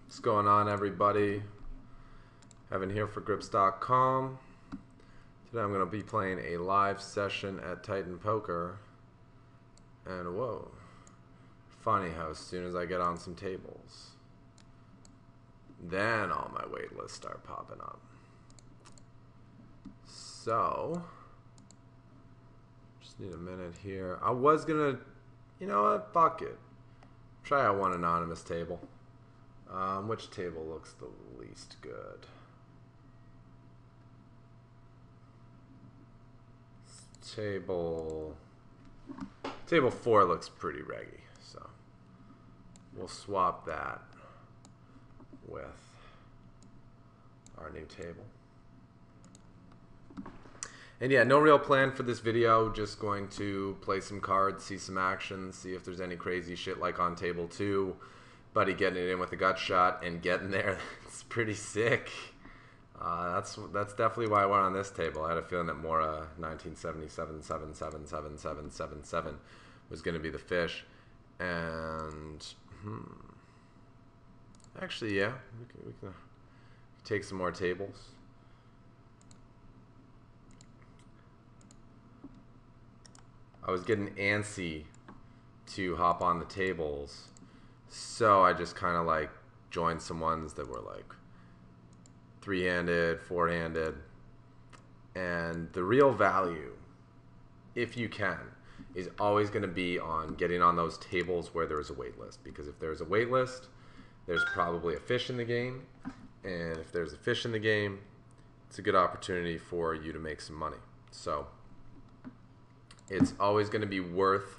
What's going on, everybody? Evan here for Grips.com. Today I'm going to be playing a live session at Titan Poker. And whoa, funny how as soon as I get on some tables, then all my wait lists start popping up. So, just need a minute here. I was going to, you know what, fuck it. Try out one anonymous table. Which table looks the least good? Table 4 looks pretty reggy, so we'll swap that with our new table. And yeah, no real plan for this video, just going to play some cards, see some action, see if there's any crazy shit like on table 2. Buddy getting it in with a gut shot and getting there. It's pretty sick. That's definitely why I went on this table. I had a feeling that Mora 1977-77-77-77 was going to be the fish. And actually, yeah, we can take some more tables. I was getting antsy to hop on the tables, so I just kind of like joined some ones that were like 3-handed, 4-handed, and the real value, if you can, is always going to be on getting on those tables where there's a wait list, because if there's a wait list, there's probably a fish in the game, and if there's a fish in the game, it's a good opportunity for you to make some money. So it's always going to be worth,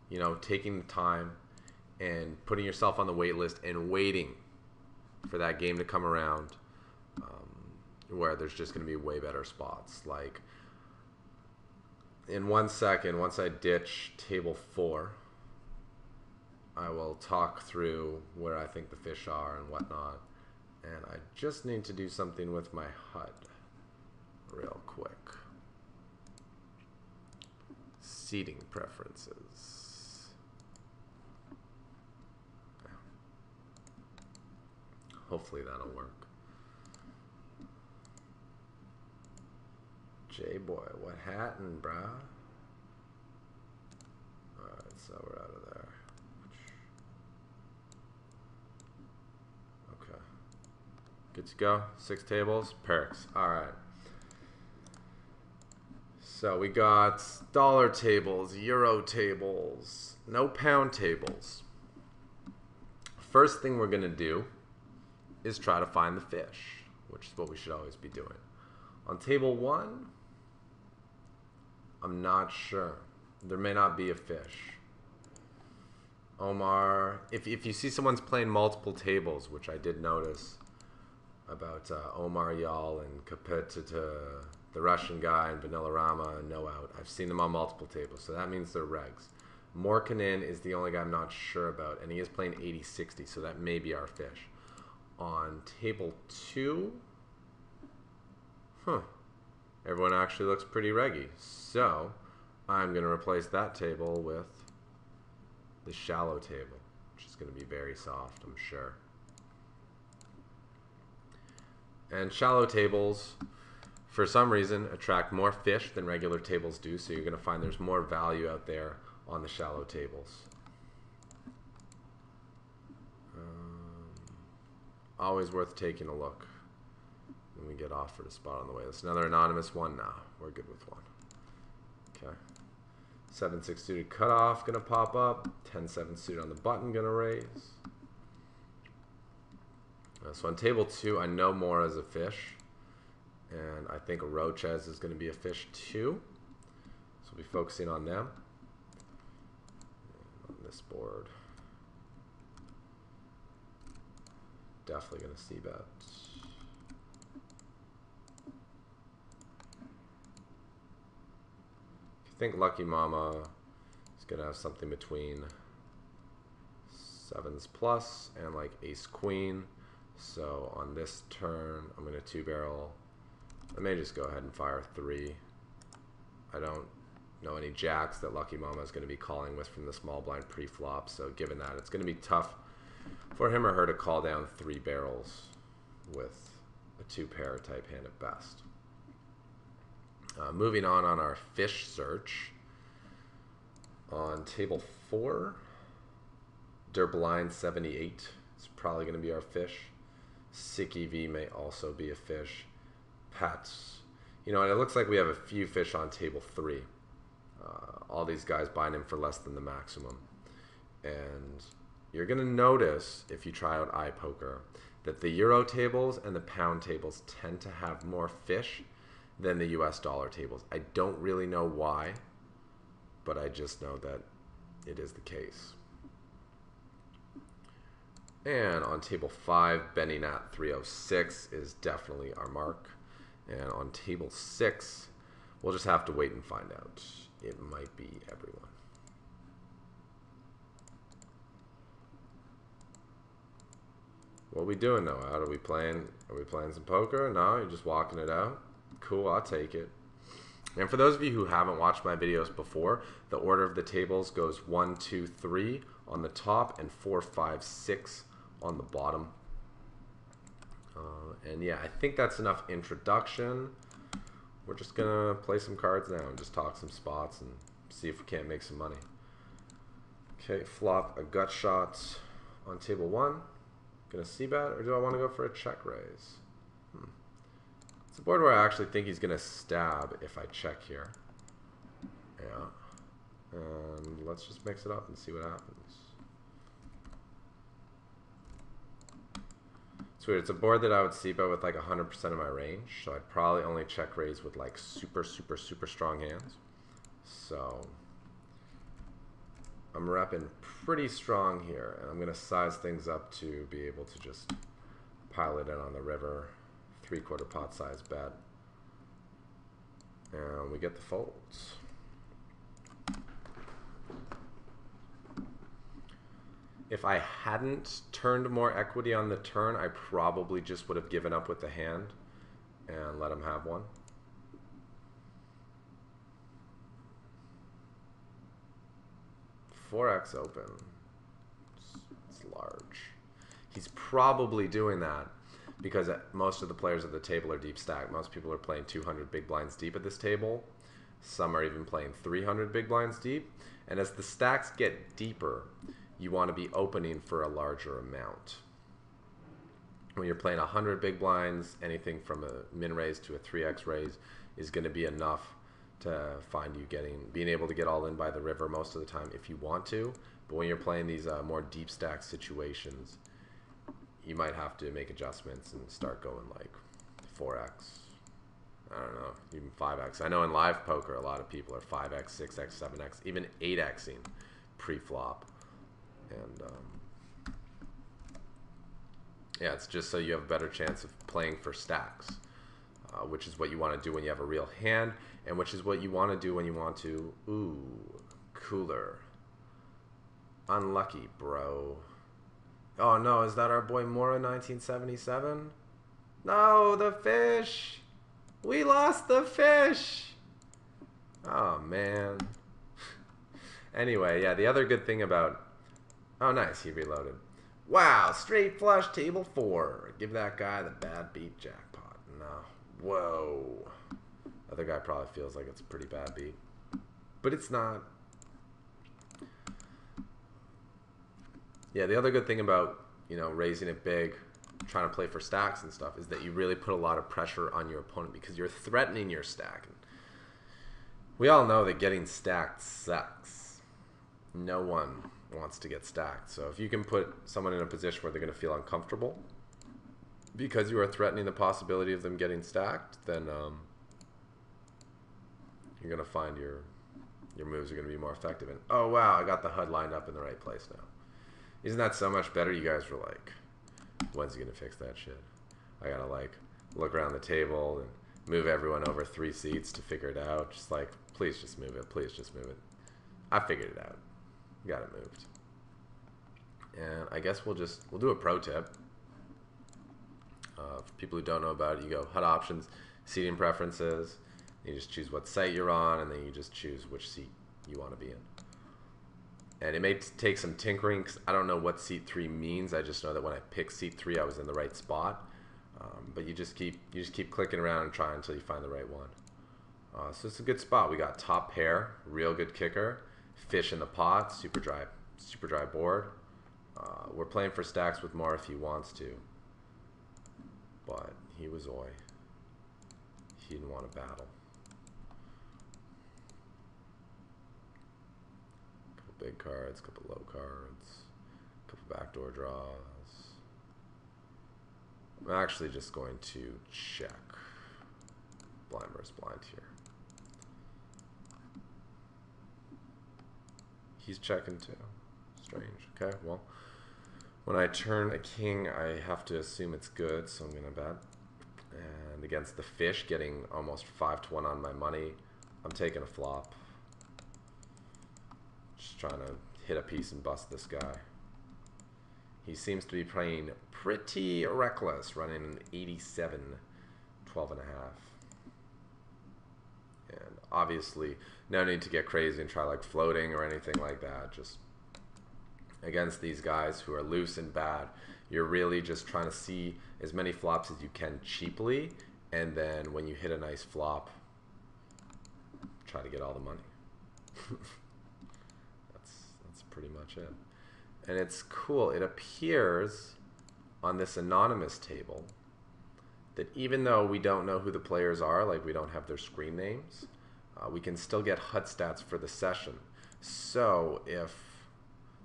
you know, taking the time and putting yourself on the wait list and waiting for that game to come around, where there's just going to be way better spots. Like in 1 second, once I ditch table 4, I will talk through where I think the fish are and whatnot. And I just need to do something with my HUD real quick. Seating preferences. Hopefully that'll work. J-boy, what hattin', brah? Alright, so we're out of there. Okay. Good to go. 6 tables. Perks. Alright. So we got dollar tables, euro tables, no pound tables. First thing we're going to do is try to find the fish, which is what we should always be doing. On table 1, I'm not sure. There may not be a fish. Omar, if you see someone's playing multiple tables, which I did notice about Omar Yal and Kapit, the Russian guy, and Vanillarama and No Out, I've seen them on multiple tables, so that means they're regs. Morkanen is the only guy I'm not sure about, and he is playing 80-60, so that may be our fish. On table 2, everyone actually looks pretty reggy. So I'm going to replace that table with the shallow table, which is going to be very soft, I'm sure. And shallow tables, for some reason, attract more fish than regular tables do, so you're going to find there's more value out there on the shallow tables. Always worth taking a look when we get offered a spot on the way list. Another anonymous one? Nah, we're good with one. Okay. 7-6 suited cutoff gonna pop up. 10-7 suited on the button gonna raise. So on table 2, I know more as a fish, and I think Roches is gonna be a fish too. So we'll be focusing on them. And on this board, definitely gonna see bet. I think Lucky Mama is gonna have something between 7s plus and like Ace Queen. So on this turn, I'm gonna 2-barrel. I may just go ahead and fire 3. I don't know any jacks that Lucky Mama is gonna be calling with from the small blind pre-flop. So given that, it's gonna be tough for him or her to call down 3 barrels with a 2-pair type hand at best. Moving on our fish search. On table 4, Der Blind 78 is probably going to be our fish. Sick EV may also be a fish. Pats. You know, and it looks like we have a few fish on table 3. All these guys buying in for less than the maximum. And you're going to notice, if you try out iPoker, that the Euro tables and the pound tables tend to have more fish than the US dollar tables. I don't really know why, but I just know that it is the case. And on table 5, Benny Nat 306 is definitely our mark. And on table 6, we'll just have to wait and find out. It might be everyone. What are we doing though? Are we playing some poker? No, you're just walking it out? Cool, I'll take it. And for those of you who haven't watched my videos before, the order of the tables goes 1, 2, 3 on the top and 4, 5, 6 on the bottom. And yeah, I think that's enough introduction. We're just gonna play some cards now and just talk some spots and see if we can't make some money. Okay, flop a gut shot on table 1. Gonna c-bet, or do I want to go for a check raise? It's a board where I actually think he's gonna stab if I check here. Yeah. And let's just mix it up and see what happens. It's weird. It's a board that I would c-bet with like 100% of my range, so I'd probably only check raise with like super strong hands. So I'm repping pretty strong here, and I'm gonna size things up to be able to just pile it in on the river. 3/4 pot size bet, and we get the folds. If I hadn't turned more equity on the turn, I probably just would have given up with the hand and let him have one. $4x open. It's large. He's probably doing that because most of the players at the table are deep stacked. Most people are playing 200 big blinds deep at this table. Some are even playing 300 big blinds deep. And as the stacks get deeper, you want to be opening for a larger amount. When you're playing 100 big blinds, anything from a min raise to a 3x raise is going to be enough to find you being able to get all in by the river most of the time if you want to. But when you're playing these more deep stack situations, you might have to make adjustments and start going like 4x. I don't know, even 5x. I know in live poker, a lot of people are 5x, 6x, 7x, even 8xing pre-flop. And yeah, it's just so you have a better chance of playing for stacks, which is what you want to do when you have a real hand, and which is what you want to do when you want to, ooh, cooler. Unlucky, bro. Oh no, is that our boy Mora 1977? No, the fish! We lost the fish! Oh man. Anyway, yeah, the other good thing about... Oh nice, he reloaded. Wow, straight flush, table 4. Give that guy the bad beat jackpot. No. Whoa. Other guy probably feels like it's a pretty bad beat. But it's not. Yeah, the other good thing about, you know, raising it big, trying to play for stacks and stuff, is that you really put a lot of pressure on your opponent because you're threatening your stack. We all know that getting stacked sucks. No one wants to get stacked. So if you can put someone in a position where they're going to feel uncomfortable because you are threatening the possibility of them getting stacked, then you're going to find your moves are going to be more effective. And oh wow, I got the HUD lined up in the right place now. Isn't that so much better? You guys were like, when's he going to fix that shit? I got to like look around the table and move everyone over 3 seats to figure it out. Just like, please just move it. Please just move it. I figured it out. Got it moved. And I guess we'll do a pro tip. For people who don't know about it, you go HUD options, seating preferences. You just choose what site you're on, and then you just choose which seat you want to be in. And it may take some tinkering, 'cause I don't know what seat 3 means. I just know that when I picked seat 3, I was in the right spot. But you just keep clicking around and trying until you find the right one. So it's a good spot. We got top pair, real good kicker, fish in the pot, super dry board. We're playing for stacks with more if he wants to, but he was oi. He didn't want to battle. Couple big cards, couple low cards, couple backdoor draws. I'm actually just going to check blind versus blind here. He's checking too. Strange. Okay, well, when I turn a king, I have to assume it's good, so I'm going to bet. And against the fish, getting almost 5-1 on my money, I'm taking a flop. Just trying to hit a piece and bust this guy. He seems to be playing pretty reckless, running an 87, 12.5. And obviously, no need to get crazy and try like floating or anything like that. Just against these guys who are loose and bad, you're really just trying to see as many flops as you can cheaply, and then when you hit a nice flop, try to get all the money. That's pretty much it. And it's cool. It appears on this anonymous table that even though we don't know who the players are, like we don't have their screen names, we can still get HUD stats for the session. So if,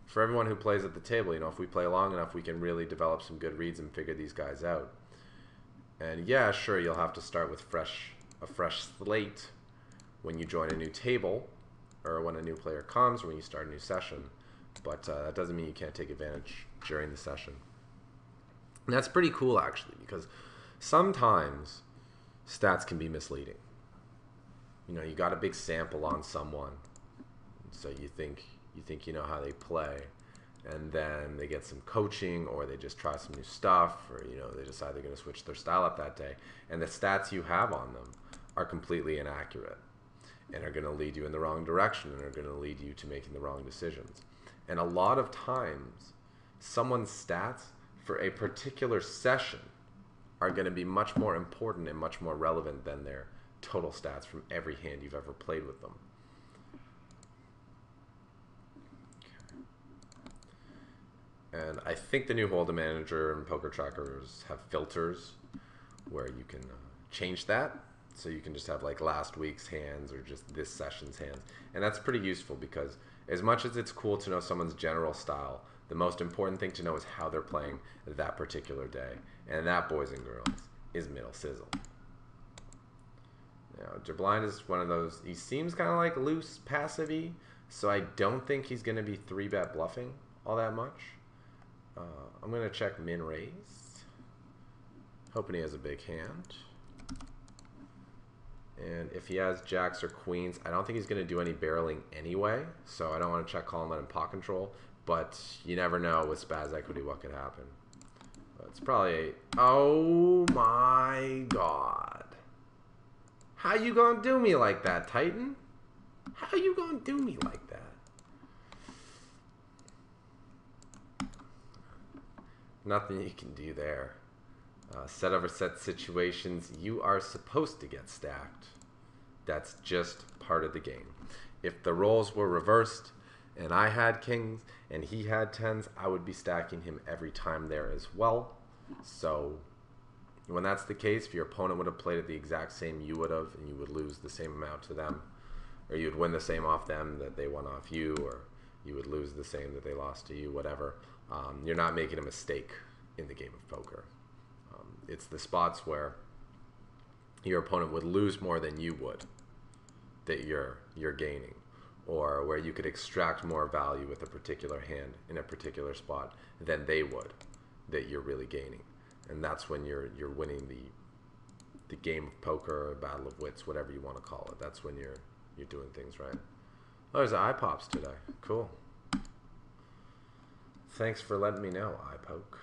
for everyone who plays at the table, you know, if we play long enough, we can really develop some good reads and figure these guys out. And yeah, sure, you'll have to start with a fresh slate when you join a new table, or when a new player comes, or when you start a new session. But that doesn't mean you can't take advantage during the session. And that's pretty cool, actually, because sometimes stats can be misleading. You know, you got a big sample on someone, so you think you know how they play, and then they get some coaching, or they just try some new stuff, or you know, they decide they're going to switch their style up that day, and the stats you have on them are completely inaccurate and are going to lead you in the wrong direction and are going to lead you to making the wrong decisions. And a lot of times, someone's stats for a particular session are going to be much more important and much more relevant than their total stats from every hand you've ever played with them. Okay. And I think the new Hold'em Manager and Poker Trackers have filters where you can change that. So you can just have like last week's hands or just this session's hands. And that's pretty useful because as much as it's cool to know someone's general style, the most important thing to know is how they're playing that particular day. And that, boys and girls, is middle sizzle. Now, Jablind is one of those, he seems kind of like loose, passive-y, so I don't think he's going to be 3-bet bluffing all that much. I'm going to check min raise. Hoping he has a big hand. And if he has jacks or queens, I don't think he's going to do any barreling anyway, so I don't want to check call him on pot control, but you never know with spaz equity what could happen. It's probably oh my god. How you gonna do me like that, Titan? How you gonna do me like that? Nothing you can do there. Set over set situations, you are supposed to get stacked. That's just part of the game. If the roles were reversed and I had kings and he had tens, I would be stacking him every time there as well. So when that's the case, if your opponent would have played it the exact same you would have, and you would lose the same amount to them, or you'd win the same off them that they won off you, or you would lose the same that they lost to you, whatever, you're not making a mistake in the game of poker. It's the spots where your opponent would lose more than you would that you're gaining, or where you could extract more value with a particular hand in a particular spot than they would that you're really gaining. And that's when you're winning the game of poker, or battle of wits, whatever you want to call it. That's when you're doing things right. Oh, there's iPops today. Cool. Thanks for letting me know, iPoke.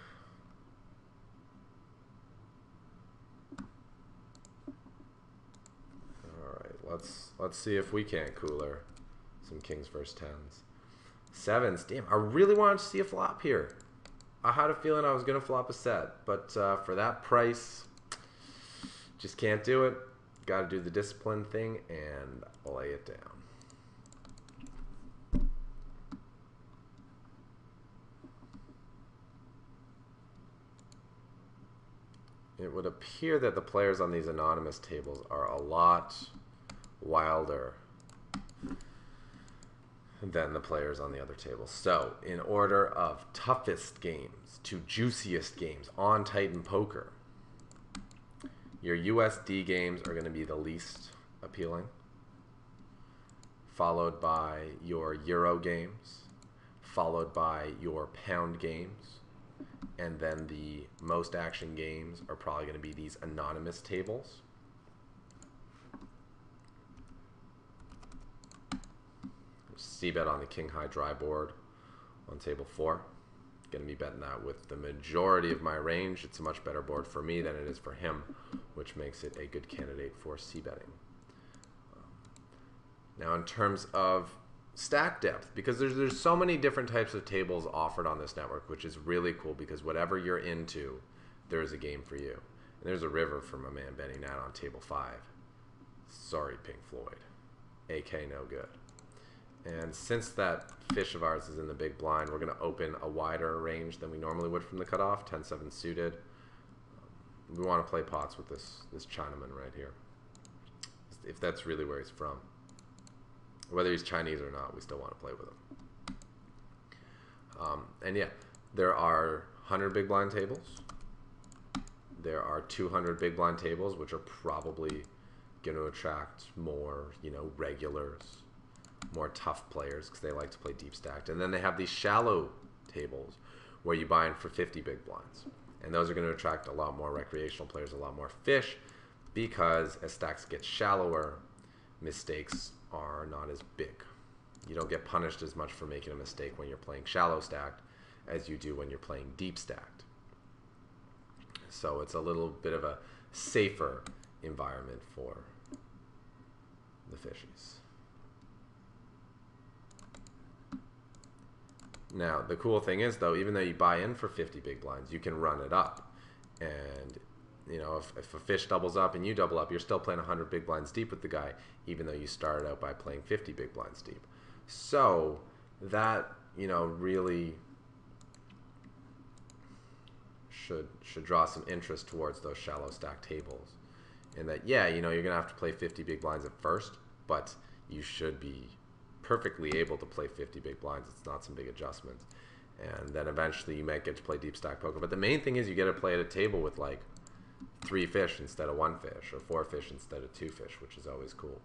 All right, let's see if we can't cooler some kings versus tens. Sevens. Damn, I really wanted to see a flop here. I had a feeling I was going to flop a set, but for that price, just can't do it. Got to do the discipline thing and lay it down. It would appear that the players on these anonymous tables are a lot wilder than the players on the other tables. So, in order of toughest games to juiciest games on Titan Poker, your USD games are going to be the least appealing, followed by your Euro games, followed by your Pound games, and then the most action games are probably going to be these anonymous tables. C-bet on the king high dry board on table 4. Going to be betting that with the majority of my range. It's a much better board for me than it is for him, which makes it a good candidate for c-betting. Now in terms of stack depth, because there's so many different types of tables offered on this network, which is really cool because whatever you're into, there's a game for you. And there's a river for my man betting that on table 5. Sorry, Pink Floyd. AK no good. And since that fish of ours is in the big blind, we're going to open a wider range than we normally would from the cutoff, 10-7 suited. We want to play pots with this Chinaman right here, if that's really where he's from. Whether he's Chinese or not, we still want to play with him. And yeah, there are 100 big blind tables. There are 200 big blind tables, which are probably going to attract more, regulars, more tough players because they like to play deep stacked. And then they have these shallow tables where you buy in for 50 big blinds. And those are going to attract a lot more recreational players, a lot more fish, because as stacks get shallower, mistakes are not as big. You don't get punished as much for making a mistake when you're playing shallow stacked as you do when you're playing deep stacked. So it's a little bit of a safer environment for the fishies. Now, the cool thing is, though, even though you buy in for 50 big blinds, you can run it up. And, if a fish doubles up and you double up, you're still playing 100 big blinds deep with the guy, even though you started out by playing 50 big blinds deep. So that, really should draw some interest towards those shallow stack tables. And that, yeah, you're going to have to play 50 big blinds at first, but you should be perfectly able to play 50 big blinds. It's not some big adjustments. And then eventually you might get to play deep stack poker. But the main thing is you get to play at a table with like 3 fish instead of 1 fish, or 4 fish instead of 2 fish, which is always cool.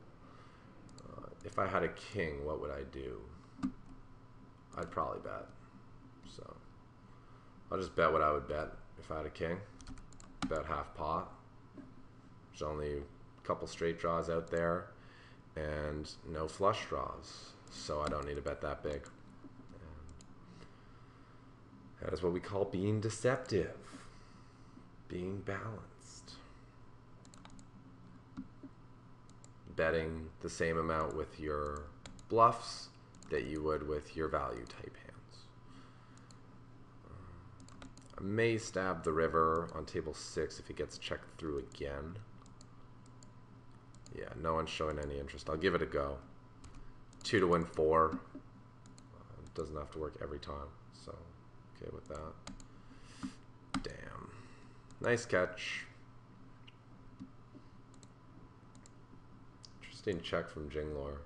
If I had a king, what would I do? I'd probably bet. So I'll just bet what I would bet if I had a king. Bet half pot. There's only a couple straight draws out there and no flush draws, so I don't need to bet that big. And that is what we call being deceptive, being balanced. Betting the same amount with your bluffs that you would with your value type hands. I may stab the river on table 6 if it gets checked through again. Yeah, no one's showing any interest. I'll give it a go. 2 to win 4. It doesn't have to work every time, so okay with that. Damn. Nice catch. Interesting check from Jinglor.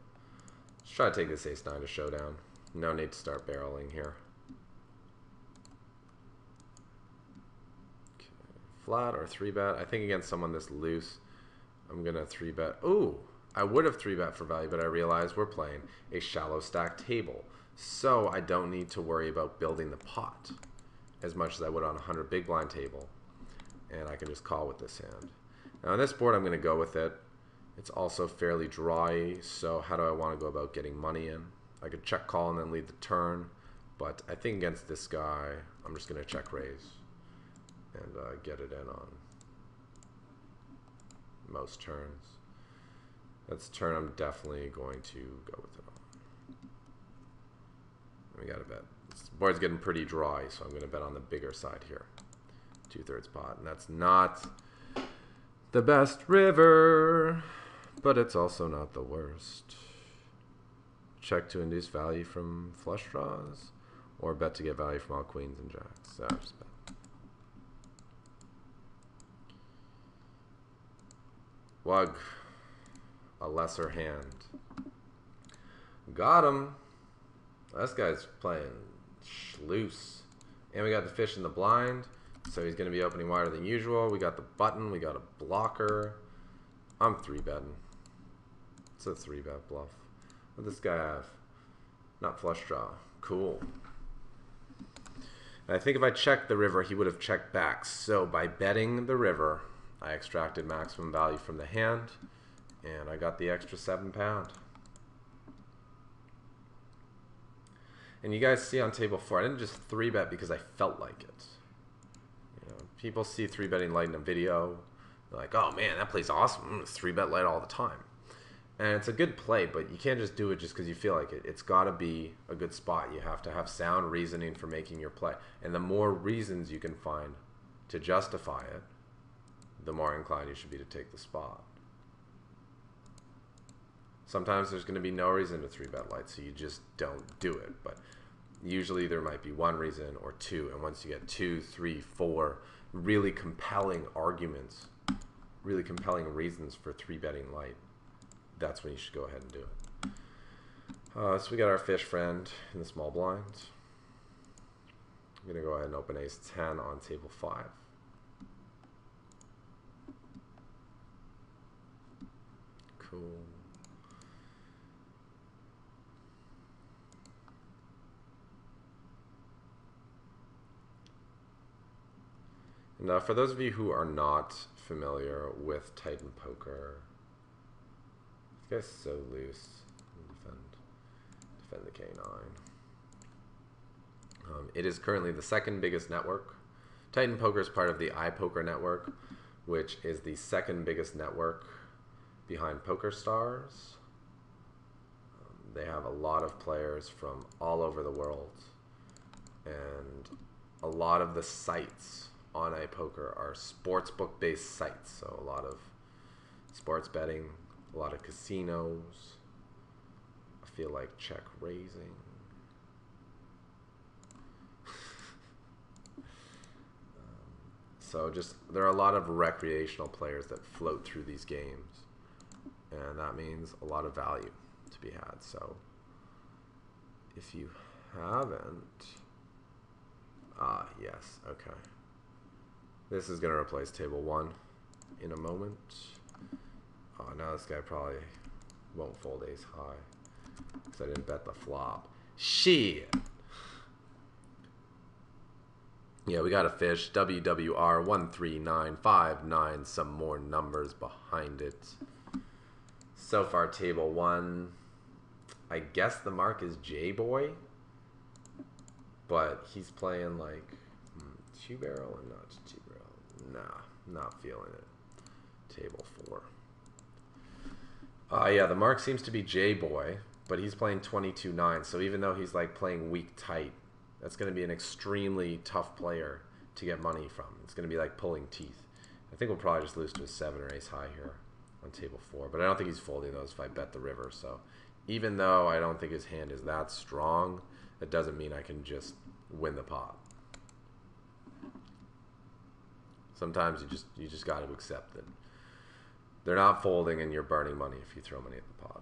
Let's try to take this ace-9 to showdown. No need to start barreling here. Okay. Flat or 3-bet. I think against someone this loose, I'm going to 3-bet. Ooh, I would have 3-bet for value, but I realized we're playing a shallow stack table. So I don't need to worry about building the pot as much as I would on a 100 big blind table. And I can just call with this hand. Now on this board, I'm going to go with it. It's also fairly dry, so how do I want to go about getting money in? I could check call and then lead the turn, but I think against this guy, I'm just going to check raise and get it in on most turns. That's a turn I'm definitely going to go with it on. We got to bet. This board's getting pretty dry, so I'm going to bet on the bigger side here. 2/3 pot. And that's not the best river, but it's also not the worst. Check to induce value from flush draws, or bet to get value from all queens and jacks. So just bet. Wug, a lesser hand. Got him. This guy's playing loose. And we got the fish in the blind, so he's going to be opening wider than usual. We got the button. We got a blocker. I'm 3-betting. It's a 3-bet bluff. What does this guy have? Not flush draw. Cool. And I think if I checked the river, he would have checked back. So by betting the river, I extracted maximum value from the hand, and I got the extra £7. And you guys see on table 4, I didn't just 3-bet because I felt like it. You know, people see 3-betting light in a video. They're like, oh man, that play's awesome. I'm going to 3-bet light all the time. And it's a good play, but you can't just do it just because you feel like it. It's got to be a good spot. You have to have sound reasoning for making your play. And the more reasons you can find to justify it, the more inclined you should be to take the spot. Sometimes there's going to be no reason to 3-bet light, so you just don't do it. But usually there might be one reason or two, and once you get 2, 3, 4 really compelling arguments, really compelling reasons for 3-betting light, that's when you should go ahead and do it. So we got our fish friend in the small blind. I'm going to go ahead and open ace 10 on table 5. Cool. Now, for those of you who are not familiar with Titan Poker, this guy's so loose. Defend the K9. It is currently the second biggest network. Titan Poker is part of the iPoker network, which is the second biggest network behind PokerStars. They have a lot of players from all over the world, and a lot of the sites on iPoker are sportsbook based sites, so a lot of sports betting, a lot of casinos. I feel like check raising. So just there are a lot of recreational players that float through these games, and that means a lot of value to be had. So if you haven't, yes, okay. This is going to replace table 1 in a moment. Oh, now this guy probably won't fold ace high because I didn't bet the flop. Shit. Yeah, we got a fish. WWR 13959. Some more numbers behind it. So far, table 1. I guess the mark is J-Boy, but he's playing like 2-barrel and not 2-barrel. Nah, not feeling it. Table 4. Yeah, the mark seems to be J-Boy, but he's playing 22-9. So even though he's like playing weak tight, that's going to be an extremely tough player to get money from. It's going to be like pulling teeth. I think we'll probably just lose to a 7 or ace high here on table 4, but I don't think he's folding those if I bet the river. So even though I don't think his hand is that strong, that doesn't mean I can just win the pot. Sometimes you just got to accept that they're not folding and you're burning money if you throw money at the pot.